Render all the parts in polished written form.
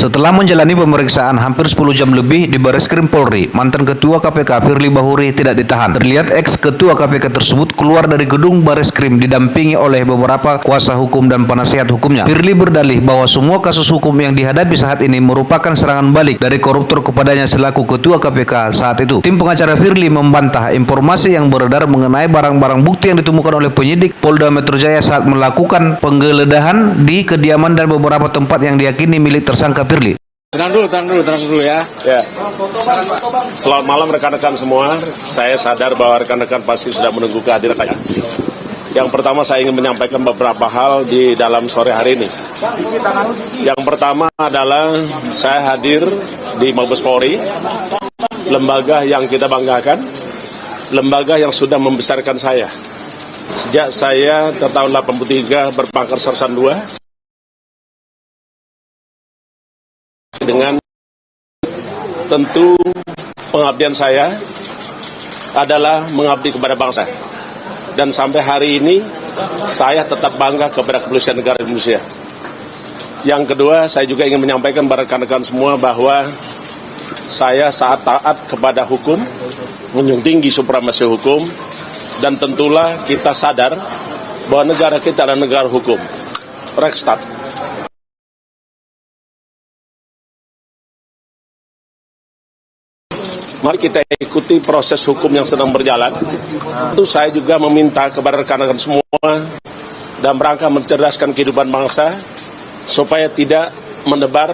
Setelah menjalani pemeriksaan hampir 10 jam lebih di Bareskrim Polri, mantan Ketua KPK Firly Bahuri tidak ditahan. Terlihat ex-Ketua KPK tersebut keluar dari gedung Bareskrim didampingi oleh beberapa kuasa hukum dan penasihat hukumnya. Firly berdalih bahwa semua kasus hukum yang dihadapi saat ini merupakan serangan balik dari koruptor kepadanya selaku Ketua KPK saat itu. Tim pengacara Firly membantah informasi yang beredar mengenai barang-barang bukti yang ditemukan oleh penyidik Polda Metro Jaya saat melakukan penggeledahan di kediaman dan beberapa tempat yang diyakini milik tersangka Firly. Tenang dulu ya. Ya. Selamat malam rekan-rekan semua. Saya sadar bahwa rekan-rekan pasti sudah menunggu kehadiran saya. Yang pertama saya ingin menyampaikan beberapa hal di dalam sore hari ini. Yang pertama adalah saya hadir di Mabes Polri, lembaga yang kita banggakan, lembaga yang sudah membesarkan saya. Sejak saya tahun 83 berpangkat Sersan 2, dengan tentu pengabdian saya adalah mengabdi kepada bangsa. Dan sampai hari ini saya tetap bangga kepada Kepolisian Negara Indonesia. Yang kedua, saya juga ingin menyampaikan kepada rekan-rekan semua bahwa saya sangat taat kepada hukum, menjunjung tinggi supremasi hukum, dan tentulah kita sadar bahwa negara kita adalah negara hukum, Rechtsstaat. Mari kita ikuti proses hukum yang sedang berjalan. Tentu saya juga meminta kepada rekan-rekan semua dalam rangka mencerdaskan kehidupan bangsa supaya tidak menebar,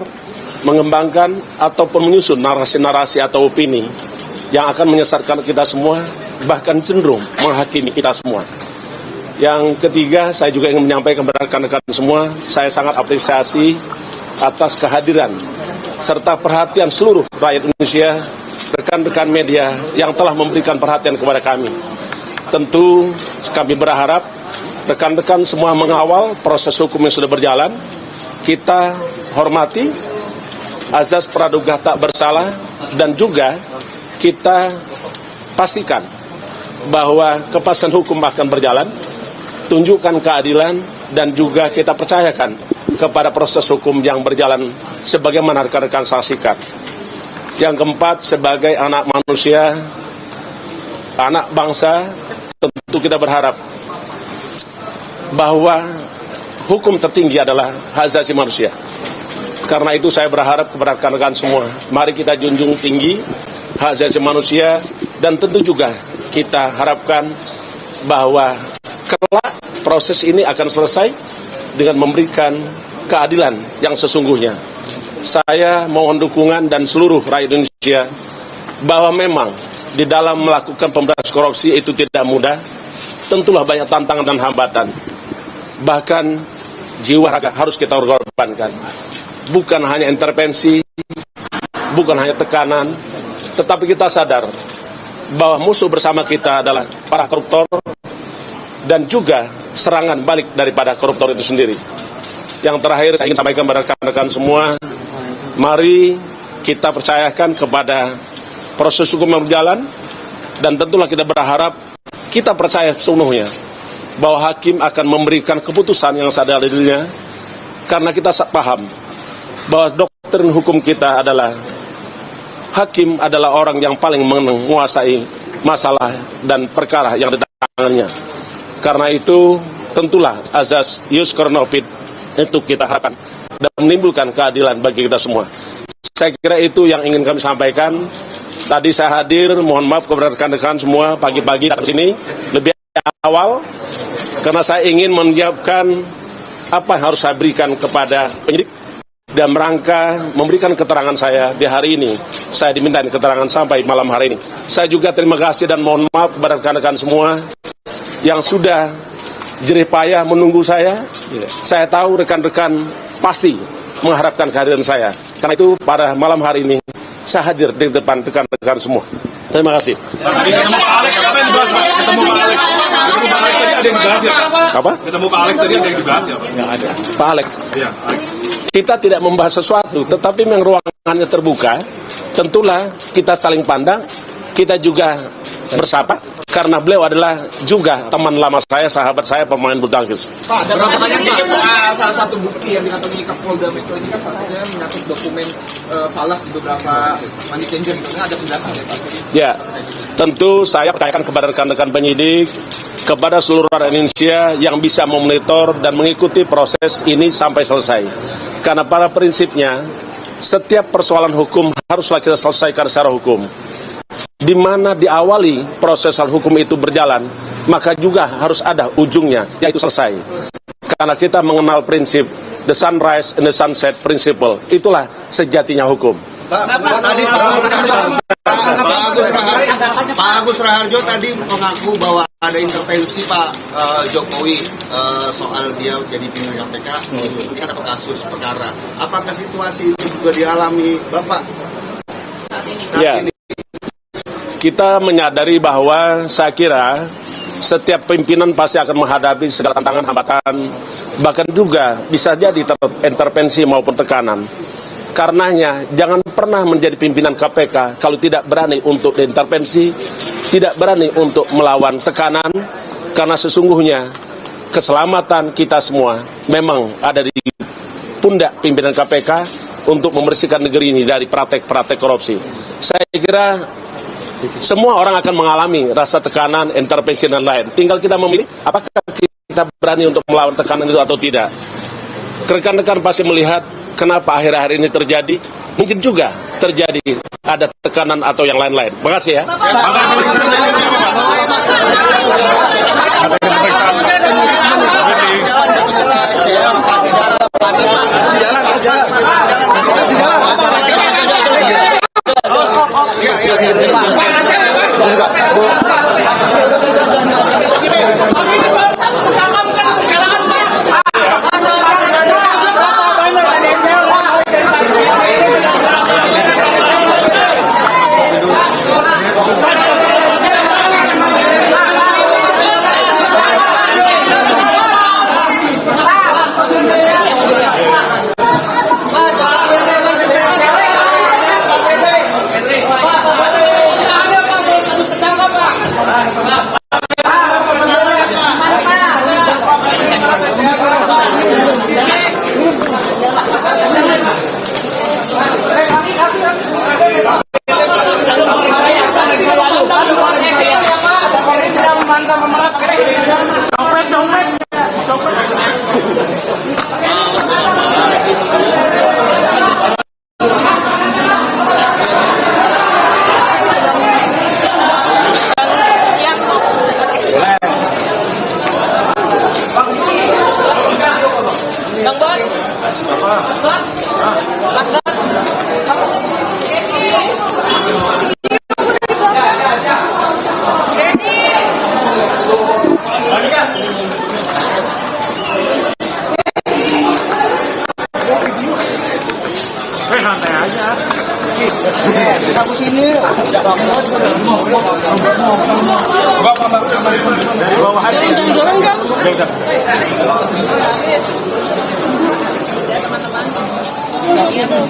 mengembangkan ataupun menyusun narasi-narasi atau opini yang akan menyesatkan kita semua, bahkan cenderung menghakimi kita semua. Yang ketiga, saya juga ingin menyampaikan kepada rekan-rekan semua, saya sangat apresiasi atas kehadiran serta perhatian seluruh rakyat Indonesia, rekan-rekan media yang telah memberikan perhatian kepada kami. Tentu kami berharap rekan-rekan semua mengawal proses hukum yang sudah berjalan. Kita hormati azas praduga tak bersalah dan juga kita pastikan bahwa kepastian hukum akan berjalan, tunjukkan keadilan dan juga kita percayakan kepada proses hukum yang berjalan sebagaimana rekan-rekan saksikan. Yang keempat, sebagai anak manusia, anak bangsa, tentu kita berharap bahwa hukum tertinggi adalah hak asasi manusia. Karena itu saya berharap kepada rekan-rekan semua, mari kita junjung tinggi hak asasi manusia dan tentu juga kita harapkan bahwa kelak proses ini akan selesai dengan memberikan keadilan yang sesungguhnya. Saya mohon dukungan dan seluruh rakyat Indonesia bahwa memang di dalam melakukan pemberantasan korupsi itu tidak mudah, tentulah banyak tantangan dan hambatan. Bahkan jiwa raga harus kita korbankan. Bukan hanya intervensi, bukan hanya tekanan, tetapi kita sadar bahwa musuh bersama kita adalah para koruptor dan juga serangan balik daripada koruptor itu sendiri. Yang terakhir saya ingin sampaikan kepada rekan-rekan semua, mari kita percayakan kepada proses hukum yang berjalan dan tentulah kita berharap, kita percaya sepenuhnya bahwa hakim akan memberikan keputusan yang seadil-adilnya karena kita paham bahwa doktrin hukum kita adalah hakim adalah orang yang paling menguasai masalah dan perkara yang ditangani. Karena itu tentulah azas ius coronam fit itu kita harapkan dan menimbulkan keadilan bagi kita semua. Saya kira itu yang ingin kami sampaikan. Tadi saya hadir, mohon maaf kepada rekan-rekan semua pagi-pagi datang sini lebih awal karena saya ingin menyiapkan apa yang harus saya berikan kepada penyidik dan rangka memberikan keterangan saya di hari ini. Saya diminta keterangan sampai malam hari ini. Saya juga terima kasih dan mohon maaf kepada rekan-rekan semua yang sudah jerih payah menunggu saya. Saya tahu rekan-rekan pasti mengharapkan kehadiran saya. Karena itu pada malam hari ini saya hadir di depan rekan-rekan semua. Terima kasih. Ketemu Pak Alex, apa yang dibahas Pak? Ketemu Pak Alex tadi ada yang dibahas ya Pak? Apa? Ketemu Pak Alex tadi ada yang dibahas ya Pak? Yang ada. Pak Alex. Iya, Alex. Kita tidak membahas sesuatu, tetapi memang ruangannya terbuka. Tentulah kita saling pandang, kita juga bersapa karena beliau adalah juga teman lama saya, sahabat saya, pemain bulu tangkis. Pak, ada pertanyaan Pak soal salah satu bukti yang dikantongi Kapolda Metro ini kan salah satunya menyangkut dokumen falas di beberapa money changer gitu. Ada penjelasan ya Pak? Ya, tentu saya percayakan kepada rekan-rekan penyidik, kepada seluruh rakyat Indonesia yang bisa memonitor dan mengikuti proses ini sampai selesai. Karena pada prinsipnya, setiap persoalan hukum haruslah kita selesaikan secara hukum. Di mana diawali proses hukum itu berjalan, maka juga harus ada ujungnya, yaitu selesai. Karena kita mengenal prinsip the sunrise and the sunset principle, itulah sejatinya hukum. Pak Agus Raharjo tadi mengaku bahwa ada intervensi Pak Jokowi soal dia jadi pimpinan KPK, ini kan satu kasus perkara. Apakah situasi itu juga dialami Bapak saat Ya. ini? Kita menyadari bahwa saya kira setiap pimpinan pasti akan menghadapi segala tantangan, hambatan, bahkan juga bisa jadi intervensi maupun tekanan. Karenanya, jangan pernah menjadi pimpinan KPK kalau tidak berani untuk diintervensi, tidak berani untuk melawan tekanan, karena sesungguhnya keselamatan kita semua memang ada di pundak pimpinan KPK untuk membersihkan negeri ini dari praktek-praktek korupsi. Saya kira semua orang akan mengalami rasa tekanan, intervensi, dan lain. Tinggal kita memilih apakah kita berani untuk melawan tekanan itu atau tidak. Rekan-rekan pasti melihat kenapa akhir-akhir ini terjadi. Mungkin juga terjadi ada tekanan atau yang lain-lain. Terima kasih ya.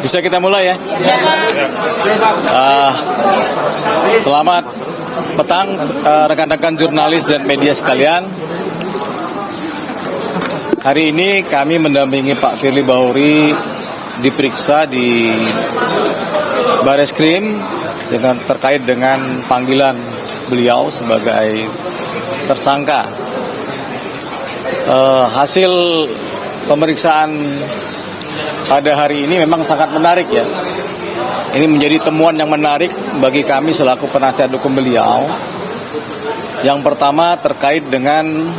Bisa kita mulai ya? Selamat petang rekan-rekan jurnalis dan media sekalian. Hari ini kami mendampingi Pak Firly Bahuri diperiksa di Bareskrim terkait dengan panggilan beliau sebagai tersangka. Hasil pemeriksaan pada hari ini memang sangat menarik ya. Ini menjadi temuan yang menarik bagi kami selaku penasihat hukum beliau. Yang pertama terkait dengan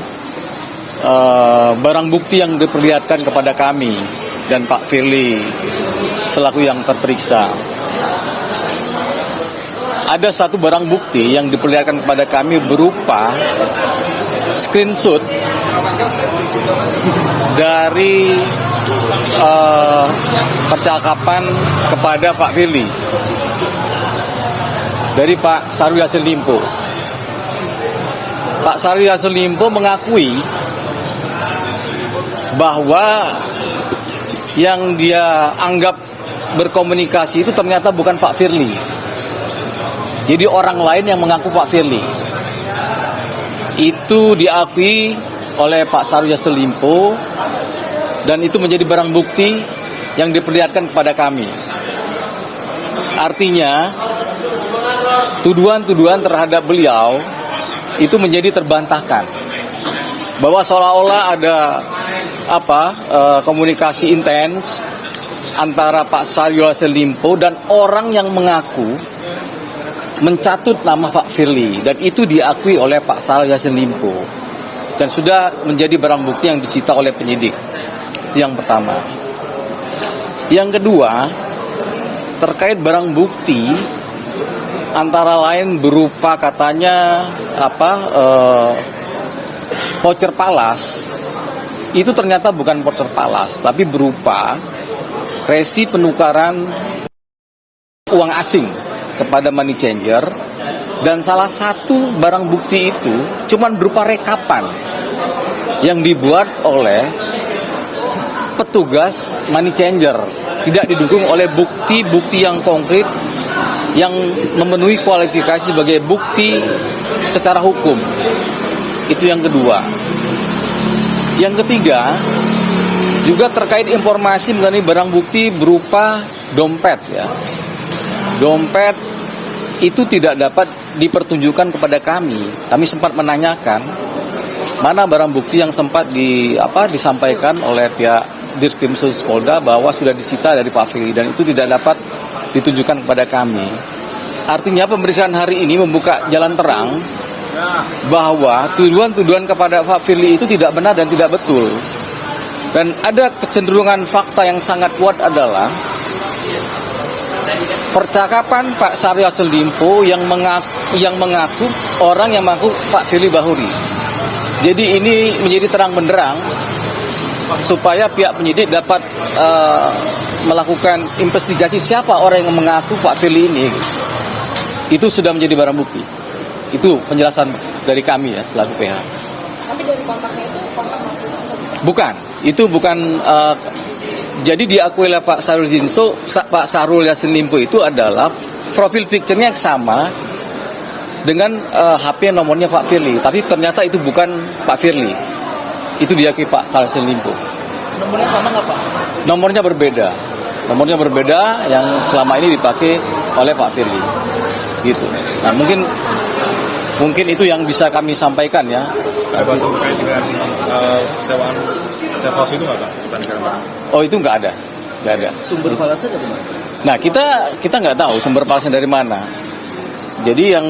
barang bukti yang diperlihatkan kepada kami dan Pak Firly selaku yang terperiksa. Ada satu barang bukti yang diperlihatkan kepada kami berupa screenshot dari percakapan kepada Pak Firly dari Pak Syahrul Yassin Limpo. Pak Syahrul Yassin Limpo mengakui bahwa yang dia anggap berkomunikasi itu ternyata bukan Pak Firly. Jadi orang lain yang mengaku Pak Firly. Itu diakui oleh Pak Syahrul Yassin Limpo dan itu menjadi barang bukti yang diperlihatkan kepada kami. Artinya tuduhan-tuduhan terhadap beliau itu menjadi terbantahkan bahwa seolah-olah ada komunikasi intens antara Pak Syahrul Yassin Limpo dan orang yang mengaku mencatut nama Pak Firly, dan itu diakui oleh Pak Syahrul Yassin Limpo dan sudah menjadi barang bukti yang disita oleh penyidik. Itu yang pertama. Yang kedua, terkait barang bukti antara lain berupa katanya voucher Palas. Itu ternyata bukan voucher Palas, tapi berupa resi penukaran uang asing kepada money changer, dan salah satu barang bukti itu cuman berupa rekapan yang dibuat oleh petugas money changer, tidak didukung oleh bukti-bukti yang konkret yang memenuhi kualifikasi sebagai bukti secara hukum. Itu yang kedua. Yang ketiga, juga terkait informasi mengenai barang bukti berupa dompet ya. Dompet itu tidak dapat dipertunjukkan kepada kami. Kami sempat menanyakan mana barang bukti yang sempat disampaikan oleh pihak Dirkrimsus Polda bahwa sudah disita dari Pak Firly, dan itu tidak dapat ditunjukkan kepada kami. Artinya pemeriksaan hari ini membuka jalan terang bahwa tuduhan-tuduhan kepada Pak Firly itu tidak benar dan tidak betul. Dan ada kecenderungan fakta yang sangat kuat adalah percakapan Pak Syahrul Yassin Limpo yang mengaku orang yang mengaku Pak Firly Bahuri. Jadi ini menjadi terang benderang supaya pihak penyidik dapat melakukan investigasi siapa orang yang mengaku Pak Firly ini. Itu sudah menjadi barang bukti. Itu penjelasan dari kami ya selaku PH. Tapi dari kontaknya itu kontak maupun bukan, itu bukan. Jadi diakui oleh Pak Syahrul Yassin Limpo itu adalah profil picture-nya yang sama dengan HP nomornya Pak Firly, tapi ternyata itu bukan Pak Firly. Itu diakui Pak Syahrul Yassin Limpo. Nomornya sama nggak Pak? Nomornya berbeda. Nomornya berbeda yang selama ini dipakai oleh Pak Firly. Gitu. Nah, mungkin itu yang bisa kami sampaikan ya. Ada bahasa terkait dengan sewaan safe house itu nggak Pak? Oh, itu nggak ada. Sumber falasnya dari mana? Nah, kita nggak tahu sumber falasnya dari mana. Jadi yang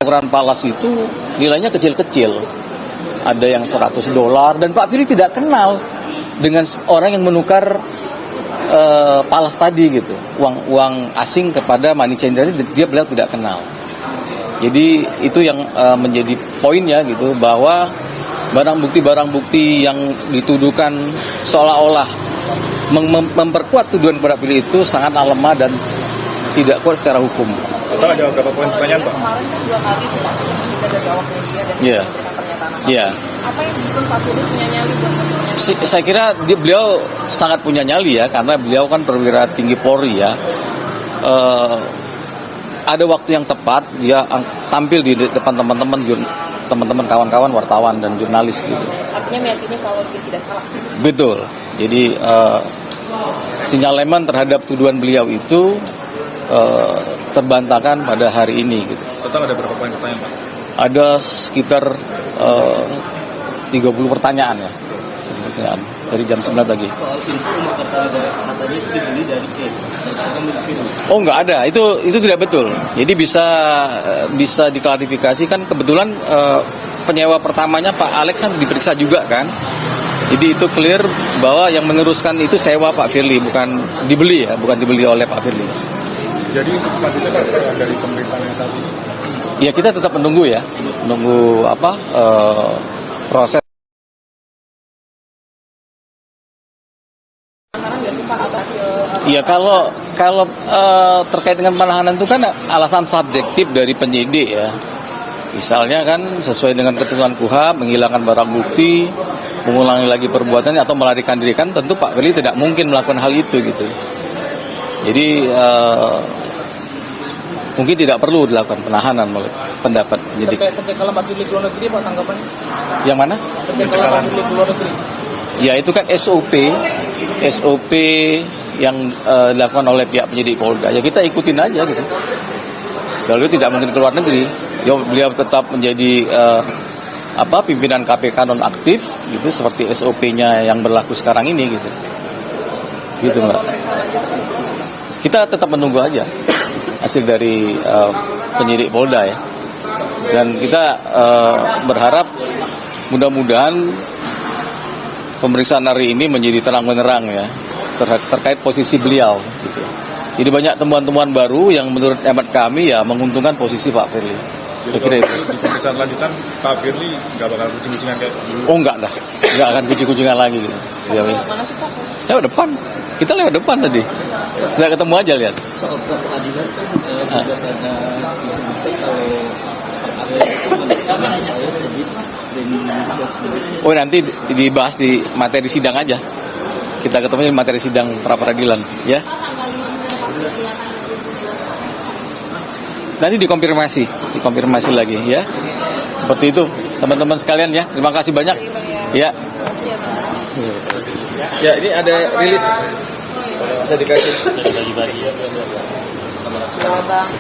ukuran falas itu nilainya kecil-kecil. Ada yang $100 dan Pak Firly tidak kenal dengan orang yang menukar falas tadi gitu. Uang asing kepada money changer beliau tidak kenal. Jadi itu yang menjadi poinnya gitu, bahwa barang bukti yang dituduhkan seolah-olah memperkuat tuduhan kepada Firly itu sangatlah lemah dan tidak kuat secara hukum. Total ada berapa poin pertanyaan Pak? kemarin kan 2 kali tuh Pak kita dari awak media dan Iya. memberikan pernyataan Iya. apa yang bikin Pak Firly punya nyali buat ngomongnya? Saya kira beliau sangat punya nyali ya, karena beliau kan perwira tinggi Polri ya. Ada waktu yang tepat dia tampil di depan teman-teman kawan-kawan wartawan dan jurnalis gitu. Artinya meyakini kalau dia tidak salah. Betul. Jadi sinyalemen terhadap tuduhan beliau itu terbantahkan pada hari ini gitu. Total ada berapa poin pertanyaan Pak? Ada sekitar 30 pertanyaan ya. Pertanyaan dari jam 9 pagi. Soal info katanya itu dibeli dari Oh, nggak ada. Itu tidak betul. Jadi bisa diklarifikasi kan, kebetulan penyewa pertamanya Pak Alex kan diperiksa juga kan. Jadi itu clear bahwa yang meneruskan itu sewa Pak Firly, bukan dibeli oleh Pak Firly. Jadi untuk selanjutnya Pak, setelah dari pemeriksaan yang saat ini, Ya kita tetap menunggu ya, menunggu proses. Ya kalau terkait dengan penahanan itu kan alasan subjektif dari penyidik ya. Misalnya kan sesuai dengan ketentuan KUHP, menghilangkan barang bukti, mengulangi lagi perbuatannya atau melarikan diri, kan tentu Pak Firly tidak mungkin melakukan hal itu gitu. Jadi mungkin tidak perlu dilakukan penahanan menurut pendapat penyidik. Pencekalan Pak Firly ke luar negeri, Pak, tanggapannya? Yang mana? Pencekalan Pak Firly ke luar negeri. Ya itu kan SOP yang dilakukan oleh pihak penyidik Polda. Ya kita ikutin aja gitu. Kalau dia tidak mungkin ke luar negeri, ya beliau tetap menjadi pimpinan KPK nonaktif gitu seperti SOP-nya yang berlaku sekarang ini gitu. Gitu Mbak. Kita tetap menunggu aja hasil dari penyidik Polda ya. Dan kita berharap mudah-mudahan pemeriksaan hari ini menjadi terang benderang ya terkait posisi beliau. Gitu. Jadi banyak temuan-temuan baru yang menurut hemat kami ya menguntungkan posisi Pak Firly. Jadi kalau di pemeriksaan lanjutan Pak Firly nggak bakal kucing-kucingan kayak dulu? Oh enggak dah, nggak akan kucing-kucingan lagi gitu. Ya, Mana sih Pak? lewat depan, kita lewat depan tadi. Kita ketemu aja lihat. Soal peradilan kan juga karena disebutkan kalau Oh nanti dibahas di materi sidang aja. Kita ketemu di materi sidang pra peradilan, ya. Nanti dikonfirmasi lagi, ya. Seperti itu, teman-teman sekalian ya. Terima kasih banyak. Ya. Ya, ini ada rilis. Bisa dikasih.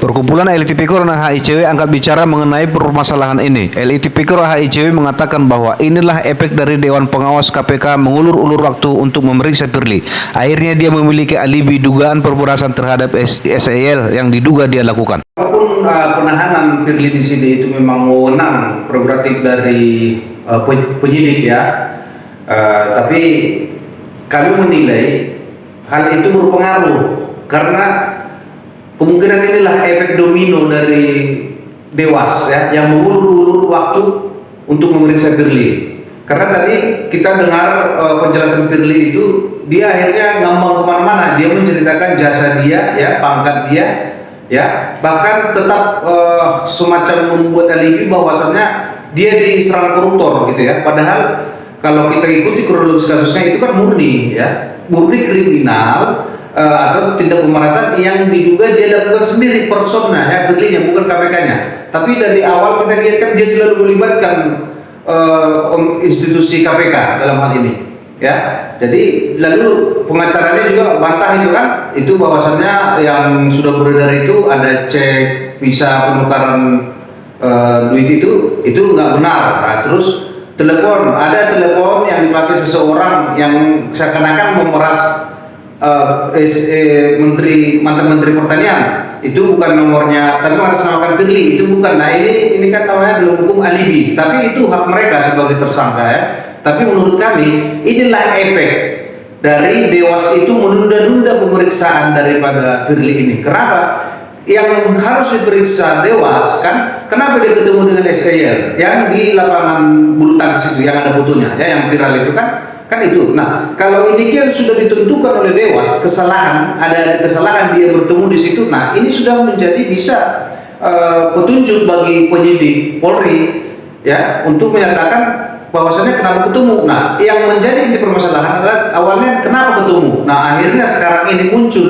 Perkumpulan elit Tipikor dan HICW angkat bicara mengenai permasalahan ini. Elit Tipikor HICW mengatakan bahwa inilah efek dari Dewan Pengawas KPK mengulur-ulur waktu untuk memeriksa Firly. Akhirnya dia memiliki alibi dugaan perperasan terhadap SEL yang diduga dia lakukan. Walaupun penahanan Firly di sini itu memang wewenang prerogatif dari penyidik ya, tapi kami menilai hal itu berpengaruh karena kemungkinan inilah efek domino dari Dewas ya, yang mengulur-ulur waktu untuk memeriksa Firly. Karena tadi kita dengar penjelasan Firly itu, dia akhirnya ngambang kemana-mana. Dia menceritakan jasa dia, ya, pangkat dia, ya, bahkan tetap semacam membuat alibi bahwasannya dia diserang koruptor gitu ya. Padahal kalau kita ikuti kronologis kasusnya itu kan murni ya, murni kriminal. Atau tindak pemerasan yang diduga dia lakukan sendiri personnya ya, Firly-nya, bukan KPK-nya. Tapi dari awal kita lihat kan dia selalu melibatkan institusi KPK dalam hal ini ya. Jadi lalu pengacaranya juga bantah itu kan, itu bahwasannya yang sudah beredar itu ada cek visa penukaran duit itu nggak benar. Nah, terus ada telepon yang dipakai seseorang yang seakan-akan memeras mantan menteri pertanian, itu bukan nomornya, tapi mengatasnamakan Firly, itu bukan. Nah ini kan namanya dalam hukum alibi, tapi itu hak mereka sebagai tersangka ya. Tapi menurut kami inilah efek dari Dewas itu menunda-nunda pemeriksaan daripada Firly ini. Kenapa? Yang harus diperiksa Dewas kan, kenapa dia ketemu dengan SEL yang di lapangan bulu tangkis itu yang ada fotonya ya, yang viral itu kan itu. Nah, kalau ini kan sudah ditentukan oleh Dewas ada kesalahan dia bertemu di situ. Nah, ini sudah menjadi bisa petunjuk bagi penyidik Polri ya untuk menyatakan bahwasannya kenapa ketemu. Nah, yang menjadi inti permasalahan adalah awalnya kenapa ketemu. Nah, akhirnya sekarang ini muncul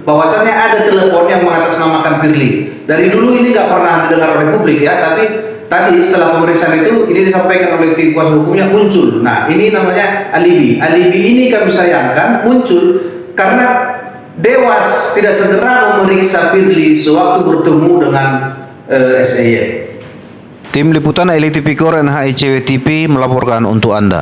bahwasannya ada telepon yang mengatasnamakan Firly. Dari dulu ini nggak pernah didengar oleh publik ya, tapi tadi setelah pemeriksaan itu ini disampaikan oleh tim kuasa hukumnya muncul. Nah ini namanya alibi. Alibi ini kami sayangkan muncul karena Dewas tidak segera memeriksa Firly sewaktu bertemu dengan SEL. Tim Liputan Elit Tipikor dan HICW TV melaporkan untuk Anda.